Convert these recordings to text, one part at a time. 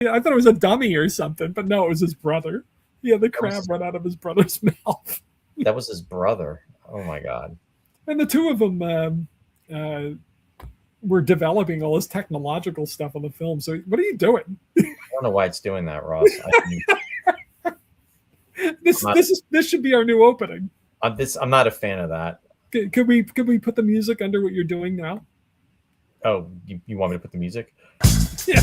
Yeah, I thought it was a dummy or something, but no, it was his brother. Yeah, the crab run out of his brother's mouth. That was his brother. Oh my God. And the two of them were developing all this technological stuff on the film. So what are you doing? I don't know why it's doing that, Ross. This should be our new opening. I'm not a fan of that. Could we put the music under what you're doing now? Oh, you want me to put the music? Yeah.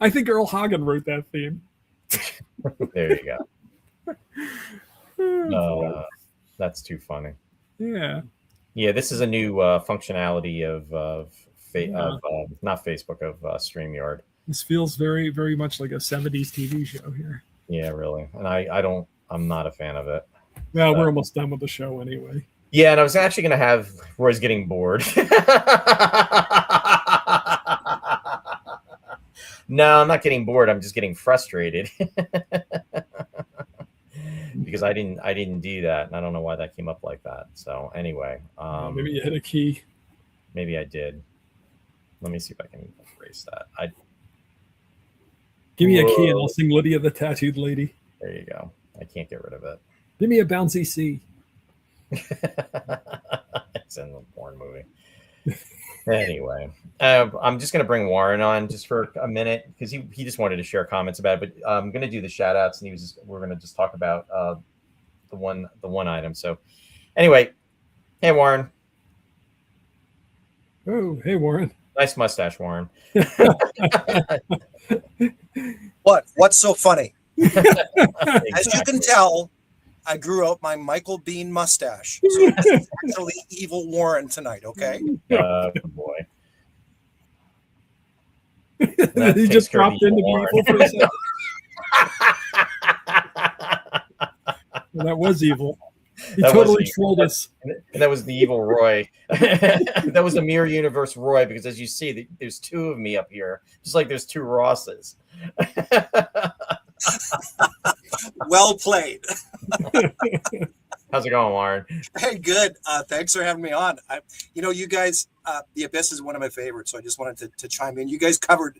I think Earl Hagen wrote that theme. There you go. That's too funny. Yeah. Yeah, this is a new functionality of not Facebook, of StreamYard. This feels very, very much like a 70s TV show here. Yeah, really. And I'm not a fan of it. Well, we're almost done with the show anyway. Yeah, and I was actually going to have Roy's getting bored. No, I'm not getting bored. I'm just getting frustrated because I didn't do that, and I don't know why that came up like that. So anyway, maybe you hit a key. Maybe I did. Let me see if I can erase that. Give me a key, and I'll sing Lydia the Tattooed Lady. There you go. I can't get rid of it. Give me a bouncy C. It's in the porn movie. Anyway, I'm just going to bring Warren on just for a minute because he just wanted to share comments about it. But I'm going to do the shout outs, and we're going to just talk about the one item. So anyway, hey Warren. Oh, hey Warren. Nice mustache, Warren. What's so funny? As you can tell, I grew out my Michael Bean mustache. So it's actually evil Warren tonight, okay? Boy. He just dropped into evil for a second. Well, that was evil. He totally trolled us. And that was the evil Roy. That was the Mirror Universe Roy, because as you see, there's two of me up here, just like there's two Rosses. Well played. How's it going, Warren? Hey, good. Thanks for having me on. You guys, The Abyss is one of my favorites, so I just wanted to chime in. You guys covered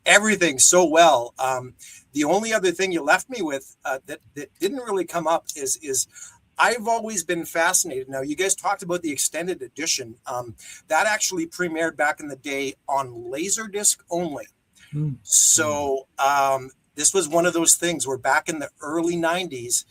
everything so well. The only other thing you left me with that didn't really come up is I've always been fascinated. Now, you guys talked about the extended edition. That actually premiered back in the day on Laserdisc only. So this was one of those things where back in the early 90s,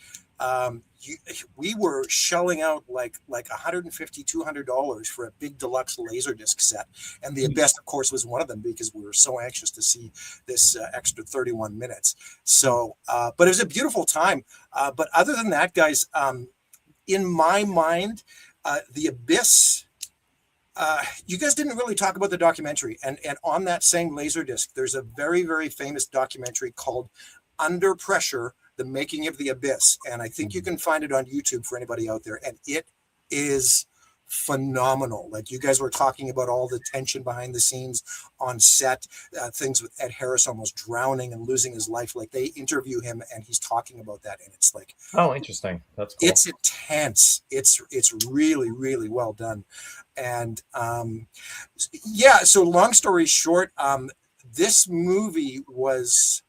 we were shelling out like $150, $200 for a big deluxe Laserdisc set. And The Abyss, of course, was one of them because we were so anxious to see this extra 31 minutes. So, but it was a beautiful time. But other than that, guys, in my mind, The Abyss, you guys didn't really talk about the documentary. And on that same Laserdisc, there's a very, very famous documentary called Under Pressure, The Making of The Abyss. And I think you can find it on YouTube for anybody out there. And it is phenomenal. Like, you guys were talking about all the tension behind the scenes on set, things with Ed Harris almost drowning and losing his life. Like, they interview him and he's talking about that. And it's like, oh, interesting. That's cool. It's intense. It's really, really well done. And yeah, so long story short, this movie was,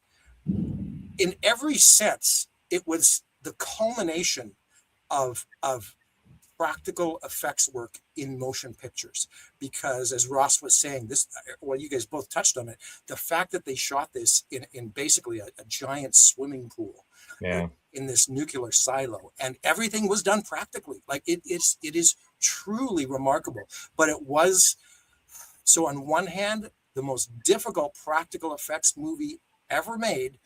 in every sense, it was the culmination of practical effects work in motion pictures. Because as Ross was saying, you guys both touched on it, the fact that they shot this in basically a giant swimming pool, in this nuclear silo, and everything was done practically. Like, it is truly remarkable. But it was, so on one hand, the most difficult practical effects movie ever made,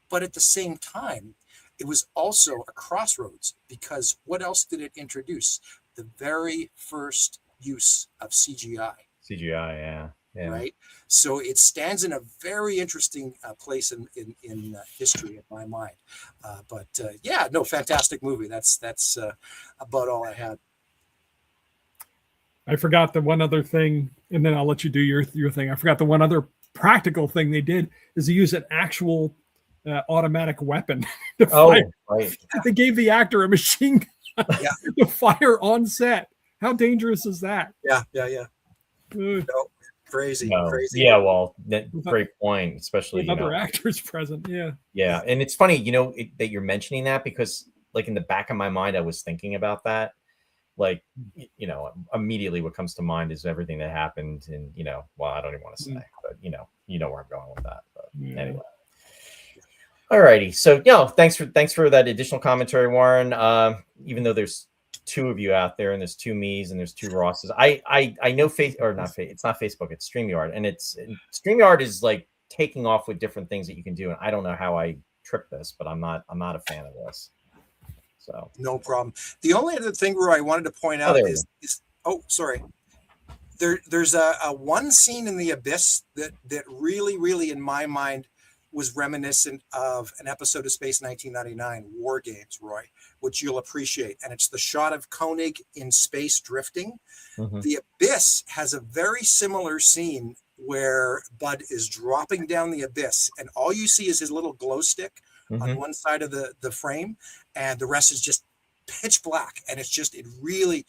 but at the same time, it was also a crossroads, because what else did it introduce? The very first use of CGI. CGI, yeah. Right. So it stands in a very interesting place in history, in my mind. Fantastic movie. That's about all I had. I forgot the one other thing, and then I'll let you do your thing. I forgot the one other practical thing they did is to use an actual automatic weapon to fire. Right. They gave the actor a machine gun to fire on set. How dangerous is that? Yeah. Uh, No, crazy. No. Yeah, well, great point, especially, with other actors present. Yeah. Yeah, and it's funny, that you're mentioning that because, like, in the back of my mind, I was thinking about that. Like, immediately what comes to mind is everything that happened, and well, I don't even want to say, but you know where I'm going with that. But anyway, all righty. So, thanks for that additional commentary, Warren. Even though there's two of you out there, and there's two me's, and there's two Rosses, I know it's not Facebook, it's StreamYard, and StreamYard is like taking off with different things that you can do, and I don't know how I tripped this, but I'm not a fan of this. So no problem. The only other thing where I wanted to point out is sorry. There's a one scene in The Abyss that really in my mind was reminiscent of an episode of Space 1999, War Games, Roy, which you'll appreciate. And it's the shot of Koenig in space drifting. Mm-hmm. The Abyss has a very similar scene where Bud is dropping down the abyss, and all you see is his little glow stick on one side of the frame, and the rest is just pitch black. And it really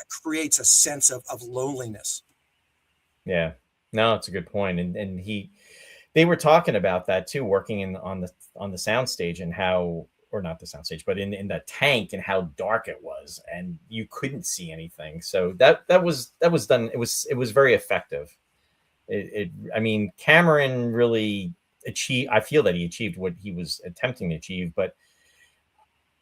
creates a sense of loneliness. Yeah, no, it's a good point. And they were talking about that too, working on the soundstage, and how, or not the soundstage, but in the tank, and how dark it was, and you couldn't see anything. So that was done. It was very effective. I mean, Cameron really achieved. I feel that he achieved what he was attempting to achieve, but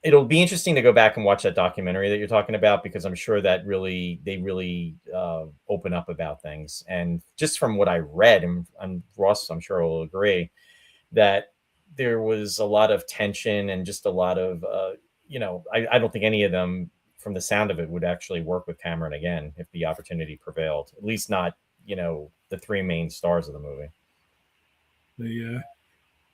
it'll be interesting to go back and watch that documentary that you're talking about, because I'm sure that they really open up about things. And just from what I read, and Ross, I'm sure will agree, that there was a lot of tension and just a lot of, I don't think any of them, from the sound of it, would actually work with Cameron again if the opportunity prevailed. At least not, the three main stars of the movie.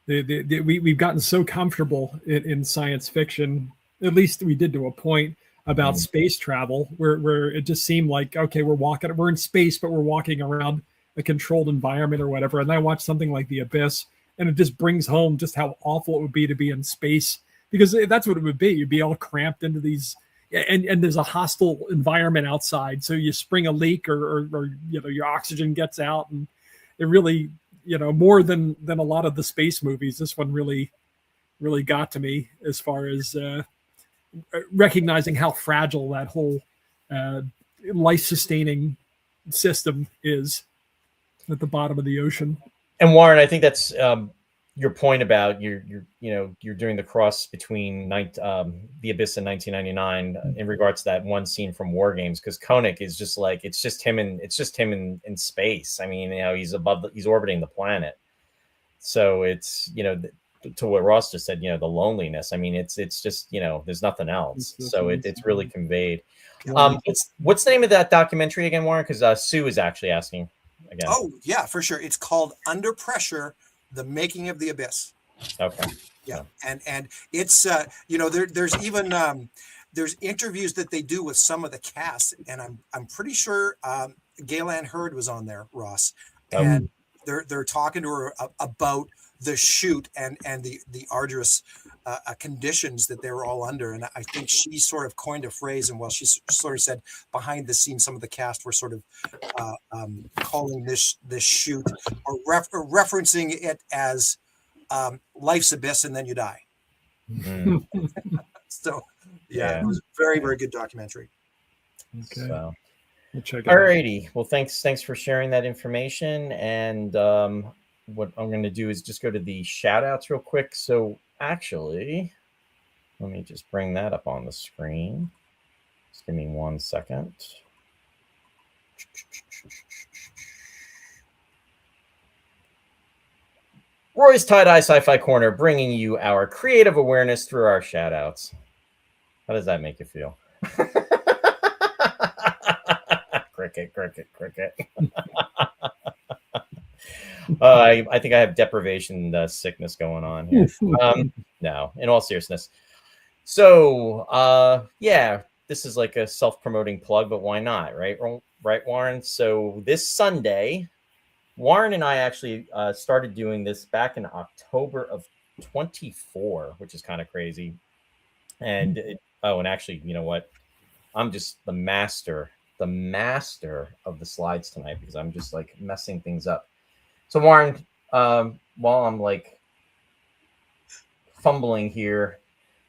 We've gotten so comfortable in science fiction, at least we did to a point, about space travel, where it just seemed like, okay, we're in space, but we're walking around a controlled environment or whatever. And I watched something like The Abyss, and it just brings home just how awful it would be to be in space, because that's what it would be. You'd be all cramped into these, and there's a hostile environment outside. So you spring a leak, or your oxygen gets out, and it really, more than a lot of the space movies, this one really got to me, as far as recognizing how fragile that whole life-sustaining system is at the bottom of the ocean. And Warren, I think that's your point about you're doing the cross between The Abyss and 1999 in regards to that one scene from War Games, because Koenig is just like, it's just him in space. I mean, he's orbiting the planet. So it's, to what Ross just said, the loneliness. I mean, it's just, there's nothing else. So it's really conveyed. What's the name of that documentary again, Warren? Because Sue is actually asking again. Oh yeah, for sure. It's called Under Pressure: The Making of the Abyss. Okay. Yeah. And it's there's even there's interviews that they do with some of the cast, and I'm pretty sure Gaylan Hurd was on there, Ross. And they're talking to her about the shoot and the arduous conditions that they were all under. And I think she sort of coined a phrase, and she sort of said behind the scenes, some of the cast were sort of calling this shoot or referencing it as life's abyss and then you die. So yeah, it was a very, very good documentary. Okay. So. We'll check it Alrighty. Well, thanks for sharing that information. And what I'm going to do is just go to the shout outs real quick. So actually, let me just bring that up on the screen. Just give me 1 second. Roy's Tie-Dye Sci-Fi Corner, bringing you our creative awareness through our shout outs. How does that make you feel? Cricket. I think I have deprivation sickness going on here. No, in all seriousness. So, this is like a self-promoting plug, but why not, right? Right, Warren? So this Sunday, Warren and I actually started doing this back in October of 24, which is kind of crazy. And and actually, you know what? I'm just the master of the slides tonight because I'm just like messing things up. So Warren, while I'm like fumbling here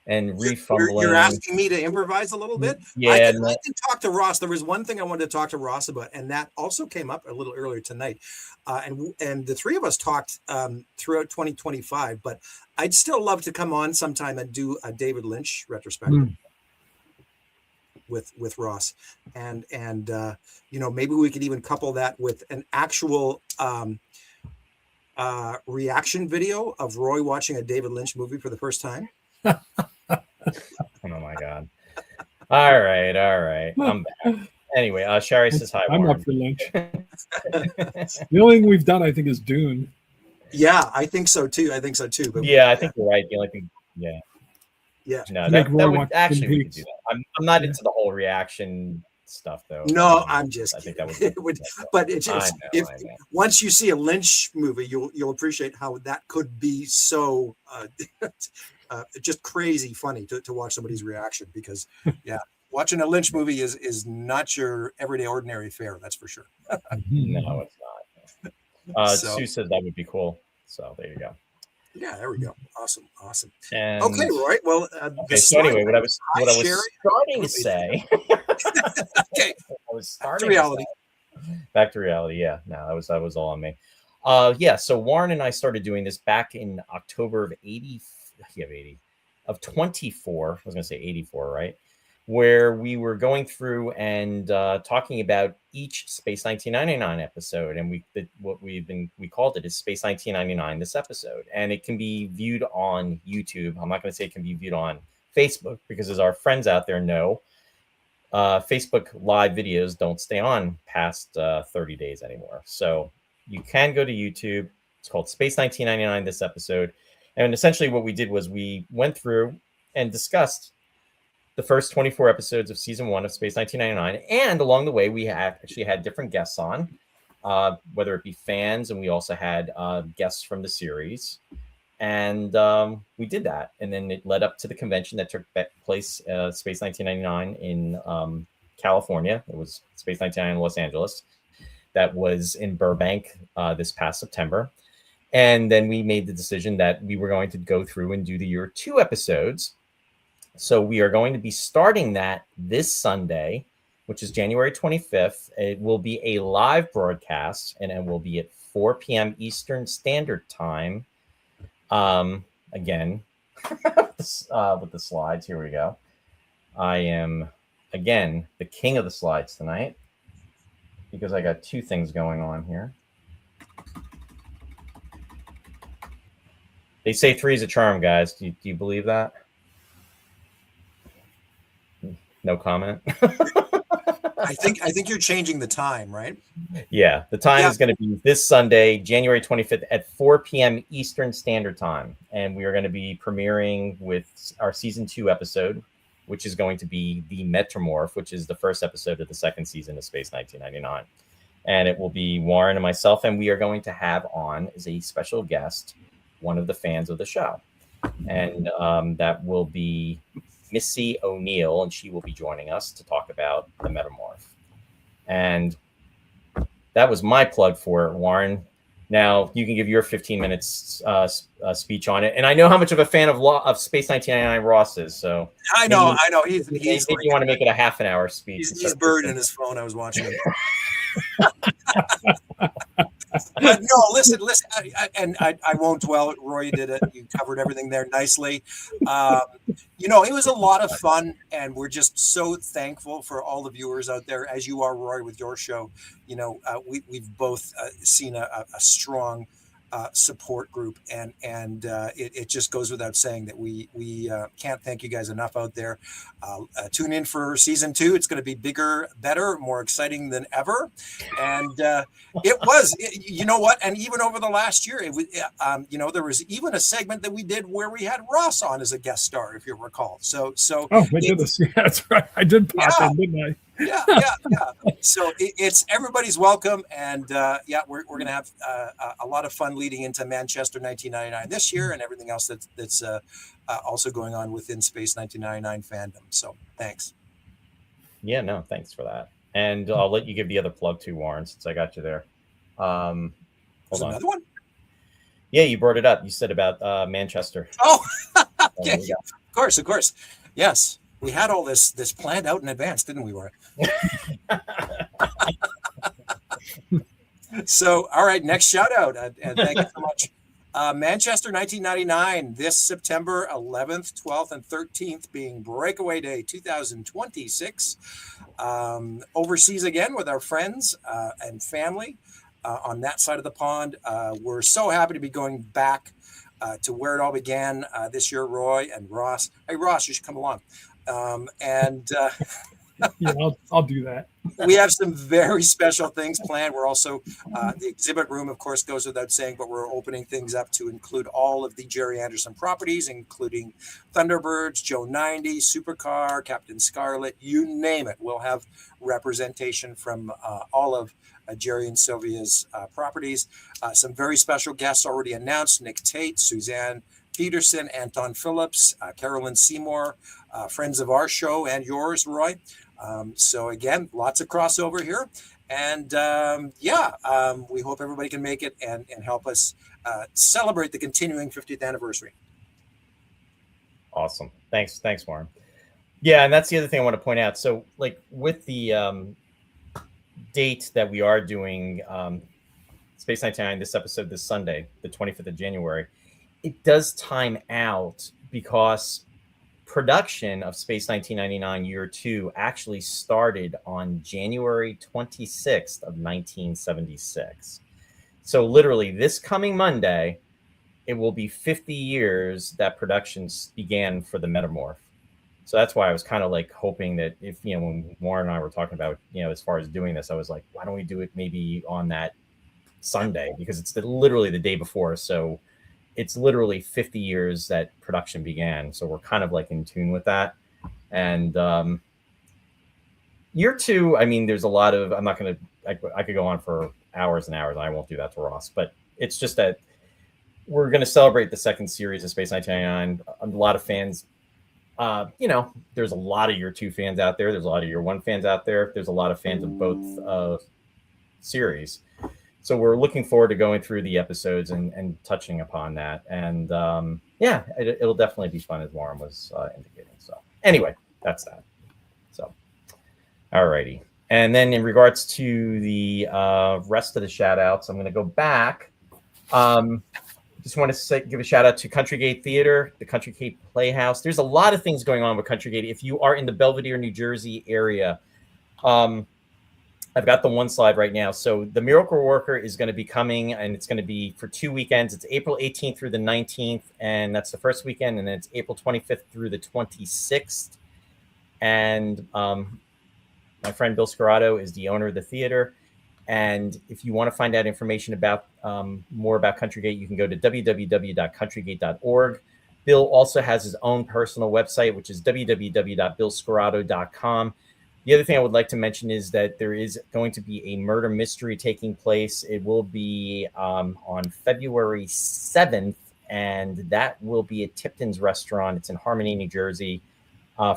and You're refumbling, asking me to improvise a little bit. yeah, I can talk to Ross. There was one thing I wanted to talk to Ross about, and that also came up a little earlier tonight. And the three of us talked throughout 2025, but I'd still love to come on sometime and do a David Lynch retrospective with Ross, and maybe we could even couple that with an actual reaction video of Roy watching a David Lynch movie for the first time. Oh my God. All right. I'm back. Anyway, Sherry says hi. I'm Warren. up for Lynch. The only thing we've done, I think, is Dune. Yeah, I think so too. But yeah, I think you're right. The only thing, yeah. No, that would actually we could do that. I'm not into the whole reaction stuff though. No, I'm just. I think that would. But it's just once you see a Lynch movie, you'll appreciate how that could be so just crazy funny to watch somebody's reaction, because watching a Lynch movie is not your everyday ordinary fare. That's for sure. No, it's not. Sue said that would be cool. So there you go. Yeah, there we go. Awesome. And, okay, Roy. Well, so anyway, what I was starting to say. Okay. I was starting to reality. Back to reality. Yeah. No, that was all on me. So Warren and I started doing this back in October of 24. I was going to say 84, right? Where we were going through and talking about each Space 1999 episode, and we called it is Space 1999 this episode, and it can be viewed on YouTube. I'm not going to say it can be viewed on Facebook because, as our friends out there know, Facebook live videos don't stay on past 30 days anymore. So you can go to YouTube. It's called Space 1999 this episode, and essentially what we did was we went through and discussed the first 24 episodes of season 1 of Space 1999. And along the way, we actually had different guests on, whether it be fans, and we also had guests from the series. And we did that. And then it led up to the convention that took place, Space 1999 in California. It was Space 1999 in Los Angeles. That was in Burbank this past September. And then we made the decision that we were going to go through and do the year 2 episodes. So we are going to be starting that this Sunday, which is January 25th. It will be a live broadcast, and it will be at 4 p.m. Eastern Standard Time. Again, with the slides, here we go. I am, again, the king of the slides tonight because I got 2 things going on here. They say 3 is a charm, guys. Do you believe that? No comment. I think you're changing the time, right? Yeah, the time is going to be this Sunday, January 25th at 4 p.m. Eastern Standard Time. And we are going to be premiering with our season 2 episode, which is going to be The Metamorph, which is the first episode of the second season of Space 1999. And it will be Warren and myself, and we are going to have on as a special guest one of the fans of the show. And that will be Missy O'Neill, and she will be joining us to talk about The Metamorph. And that was my plug for it, Warren. Now you can give your 15 minutes speech on it. And I know how much of a fan of Space 1999 Ross is. So I know. He's maybe you want to make it a half an hour speech. He's buried in his phone. I was watching him. But no, listen, I won't dwell. Roy did it. You covered everything there nicely. It was a lot of fun, and we're just so thankful for all the viewers out there, as you are, Roy, with your show. We've both seen a strong support group, and it just goes without saying that we can't thank you guys enough out there. Tune in for season 2. It's going to be bigger, better, more exciting than ever. And it was, you know what? And even over the last year, it was, there was even a segment that we did where we had Ross on as a guest star, if you recall. So oh my goodness, yeah, that's right. I did pop in, didn't I? Yeah. So it's everybody's welcome, and we're going to have a lot of fun leading into Manchester 1999 this year, and everything else that's also going on within Space 1999 fandom. So thanks. Yeah, no, thanks for that. And I'll let you give the other plug too, Warren, since I got you there. There's Hold on. another one. Yeah, you brought it up. You said about Manchester. Oh, Yeah, yeah, of course. Yes, we had all this planned out in advance, didn't we, Roy? So, all right, next shout out, and thank you so much. Manchester 1999, this September 11th, 12th, and 13th being Breakaway Day 2026. Overseas again with our friends and family on that side of the pond. We're so happy to be going back to where it all began this year, Roy and Ross. Hey, Ross, you should come along. Yeah, I'll do that. We have some very special things planned. We're also, the exhibit room, of course, goes without saying, but we're opening things up to include all of the Jerry Anderson properties, including Thunderbirds, Joe 90, Supercar, Captain Scarlet, you name it. We'll have representation from all of Jerry and Sylvia's properties. Some very special guests already announced: Nick Tate, Suzanne Peterson, Anton Phillips, Carolyn Seymour, friends of our show and yours, Roy. So again, lots of crossover here, and we hope everybody can make it and help us celebrate the continuing 50th anniversary. Awesome. Thanks, Warren. Yeah, and that's the other thing I want to point out. So, like with the date that we are doing Space 99, this episode, this Sunday, the 25th of January, it does time out because production of Space 1999 Year 2 actually started on January 26th of 1976. So literally this coming Monday, it will be 50 years that production began for the Metamorph. So that's why I was kind of like hoping that if, when Warren and I were talking about, as far as doing this, I was like, why don't we do it maybe on that Sunday? Because it's literally the day before. So it's literally 50 years that production began. So we're kind of like in tune with that. And Year 2, I mean, there's a lot of, I'm not going to, I could go on for hours and hours, and I won't do that to Ross, but it's just that we're going to celebrate the second series of Space 1999. A lot of fans, there's a lot of Year 2 fans out there. There's a lot of Year 1 fans out there. There's a lot of fans of both series. So we're looking forward to going through the episodes and touching upon that. And it'll definitely be fun, as Warren was indicating. So anyway, that's that. So, all righty. And then in regards to the rest of the shout outs, I'm going to go back. Just want to give a shout out to Country Gate Theater, the Country Gate Playhouse. There's a lot of things going on with Country Gate. If you are in the Belvedere, New Jersey area, I've got the one slide right now. So the Miracle Worker is going to be coming, and it's going to be for 2 weekends. It's April 18th through the 19th, and that's the first weekend. And then it's April 25th through the 26th. And my friend Bill Scorado is the owner of the theater. And if you want to find out information about more about Country Gate, you can go to www.countrygate.org. Bill also has his own personal website, which is www.billscorado.com. The other thing I would like to mention is that there is going to be a murder mystery taking place. It will be on February 7th, and that will be at Tipton's Restaurant. It's in Harmony, New Jersey.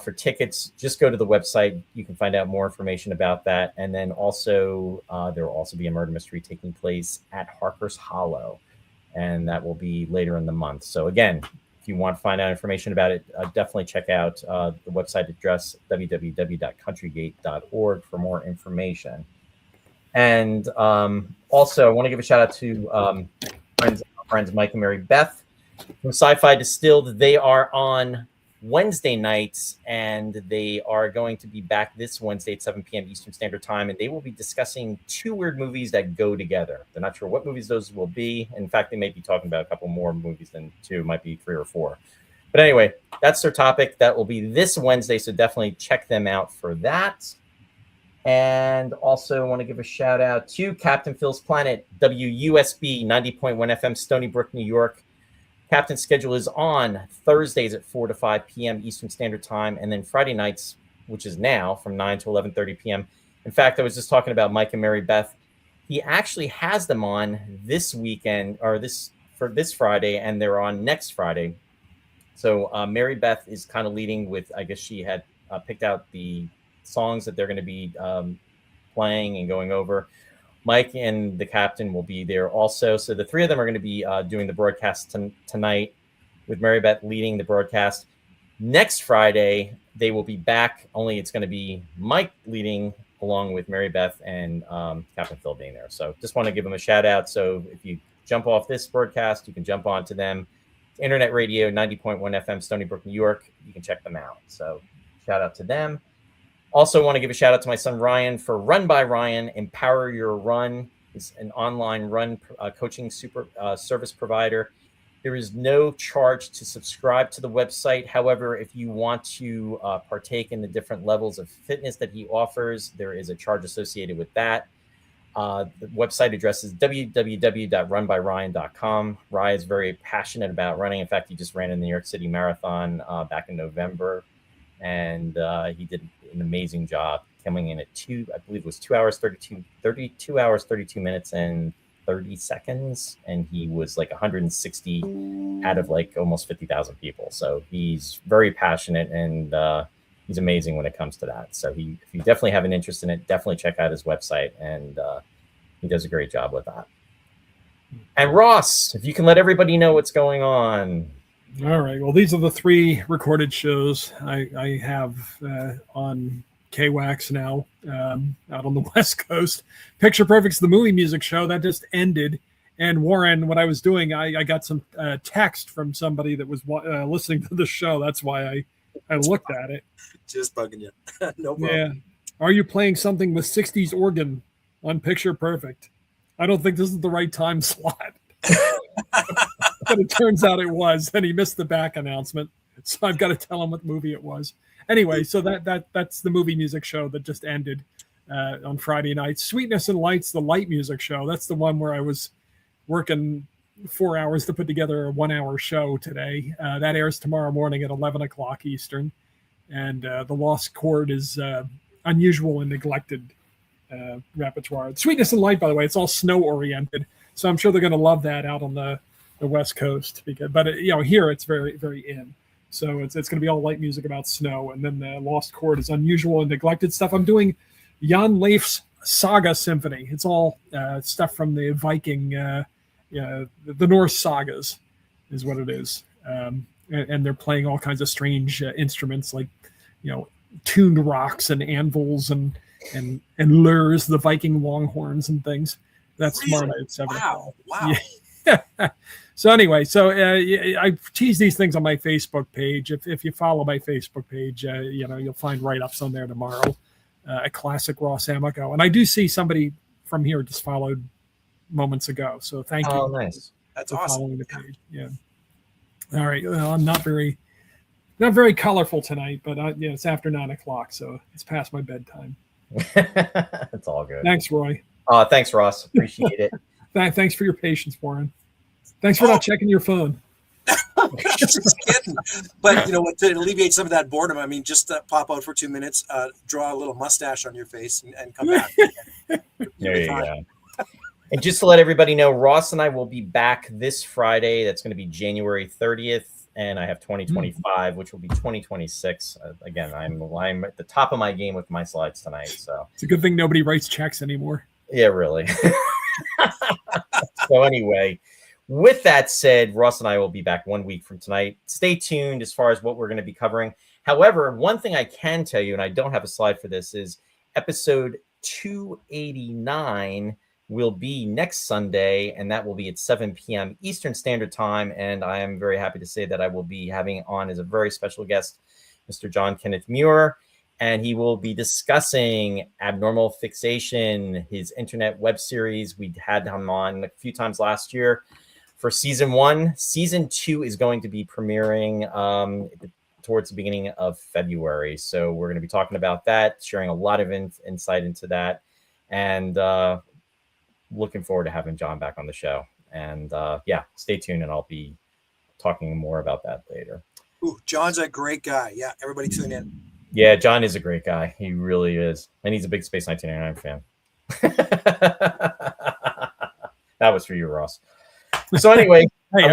For tickets, just go to the website. You can find out more information about that. And then also, there will also be a murder mystery taking place at Harker's Hollow, and that will be later in the month. So again, if you want to find out information about it, definitely check out the website address, www.countrygate.org, for more information. And also, I want to give a shout out to friends Mike and Mary Beth from Sci-Fi Distilled. They are on Wednesday nights, and they are going to be back this Wednesday at 7 p.m. Eastern Standard Time, and they will be discussing 2 weird movies that go together. They're not sure what movies those will be. In fact, they may be talking about a couple more movies than 2, might be 3 or 4. But anyway, that's their topic. That will be this Wednesday, so definitely check them out for that. And also want to give a shout out to Captain Phil's Planet, WUSB 90.1 FM, Stony Brook, New York. Captain's schedule is on Thursdays at 4 to 5 p.m. Eastern Standard Time, and then Friday nights, which is now, from 9 to 11:30 p.m. In fact, I was just talking about Mike and Mary Beth. He actually has them on this weekend, or this Friday, and they're on next Friday. So Mary Beth is kind of leading with, I guess she had picked out the songs that they're going to be playing and going over. Mike and the captain will be there also. So the three of them are going to be doing the broadcast tonight, with Mary Beth leading the broadcast. Next Friday, they will be back, only it's going to be Mike leading along with Mary Beth and Captain Phil being there. So just want to give them a shout out. So if you jump off this broadcast, you can jump on to them. Internet radio, 90.1 FM, Stony Brook, New York. You can check them out. So shout out to them. Also want to give a shout out to my son, Ryan, for Run by Ryan, Empower Your Run. It's an online run coaching service provider. There is no charge to subscribe to the website. However, if you want to partake in the different levels of fitness that he offers, there is a charge associated with that. The website address is www.runbyryan.com. Ryan is very passionate about running. In fact, he just ran a New York City Marathon back in November, and he did an amazing job coming in at I believe it was 32 hours, 32 minutes, and 30 seconds, and he was like 160 out of like almost 50,000 people. So he's very passionate, and he's amazing when it comes to that. So if you definitely have an interest in it, definitely check out his website, and he does a great job with that. And Ross, if you can let everybody know what's going on. All right. Well, these are the 3 recorded shows I have on KWAX now, out on the West Coast. Picture Perfect's the movie music show that just ended. And Warren, what I was doing, I got some text from somebody that was listening to the show. That's why I looked at it. Just bugging you. No problem. Yeah. Are you playing something with 60s organ on Picture Perfect? I don't think this is the right time slot. But it turns out it was, and he missed the back announcement. So I've got to tell him what movie it was. Anyway, so that's the movie music show that just ended on Friday night. Sweetness and Lights, the light music show. That's the one where I was working 4 hours to put together a 1-hour show today. That airs tomorrow morning at 11 o'clock Eastern. And the Lost Chord is unusual and neglected repertoire. Sweetness and Light, by the way, it's all snow-oriented. So I'm sure they're going to love that out on the West Coast. But here it's very, very in. So it's going to be all light music about snow. And then the Lost Chord is unusual and neglected stuff. I'm doing Jan Leif's Saga Symphony. It's all stuff from the Viking, the Norse sagas is what it is. And they're playing all kinds of strange instruments like, tuned rocks and anvils and lures, the Viking longhorns and things. That's tomorrow night at 7 o'clock. Wow. Yeah. So anyway, I tease these things on my Facebook page. If you follow my Facebook page, you'll find write-ups on there tomorrow. A classic Ross Amico. And I do see somebody from here just followed moments ago. So thank you. Oh, nice. That's for awesome. following the page. Yeah. All right. Well, I'm not very colorful tonight, but it's after 9 o'clock, so it's past my bedtime. It's all good. Thanks, Roy. Thanks, Ross. Appreciate it. Thanks for your patience, Warren. Thanks for not checking your phone. Just kidding. But you know what? To alleviate some of that boredom, I mean, just pop out for 2 minutes, draw a little mustache on your face, and come back. There you go. And just to let everybody know, Ross and I will be back this Friday. That's going to be January 30th. And I have 2025, which will be 2026. Again, I'm at the top of my game with my slides tonight. So it's a good thing nobody writes checks anymore. Yeah, really. So anyway, with that said, Ross and I will be back 1 week from tonight. Stay tuned as far as what we're going to be covering. However, one thing I can tell you, and I don't have a slide for this, is episode 289 will be next Sunday, and that will be at 7 p.m. Eastern Standard Time. And I am very happy to say that I will be having on as a very special guest, Mr. John Kenneth Muir, and he will be discussing Abnormal Fixation, his internet web series. We had him on a few times last year for season 1. Season 2 is going to be premiering towards the beginning of February. So we're going to be talking about that, sharing a lot of insight into that, and looking forward to having John back on the show. And stay tuned, and I'll be talking more about that later. Ooh, John's a great guy. Yeah, everybody tune in. Yeah, John is a great guy. He really is. And he's a big Space 1999 fan. That was for you, Ross. So anyway, Hey, I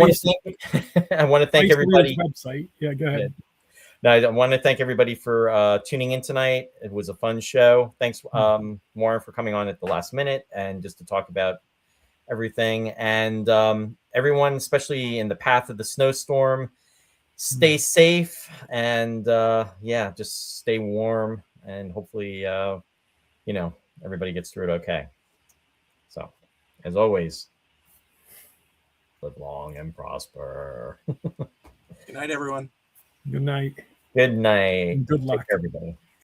want to thank everybody. Website. Yeah, go ahead. No, I want to thank everybody for tuning in tonight. It was a fun show. Thanks, Warren, for coming on at the last minute and just to talk about everything. And everyone, especially in the path of the snowstorm, stay safe and yeah, just stay warm and hopefully, everybody gets through it okay. So, as always, live long and prosper. Good night, everyone. Good night. Good night. Good luck. Take care, everybody.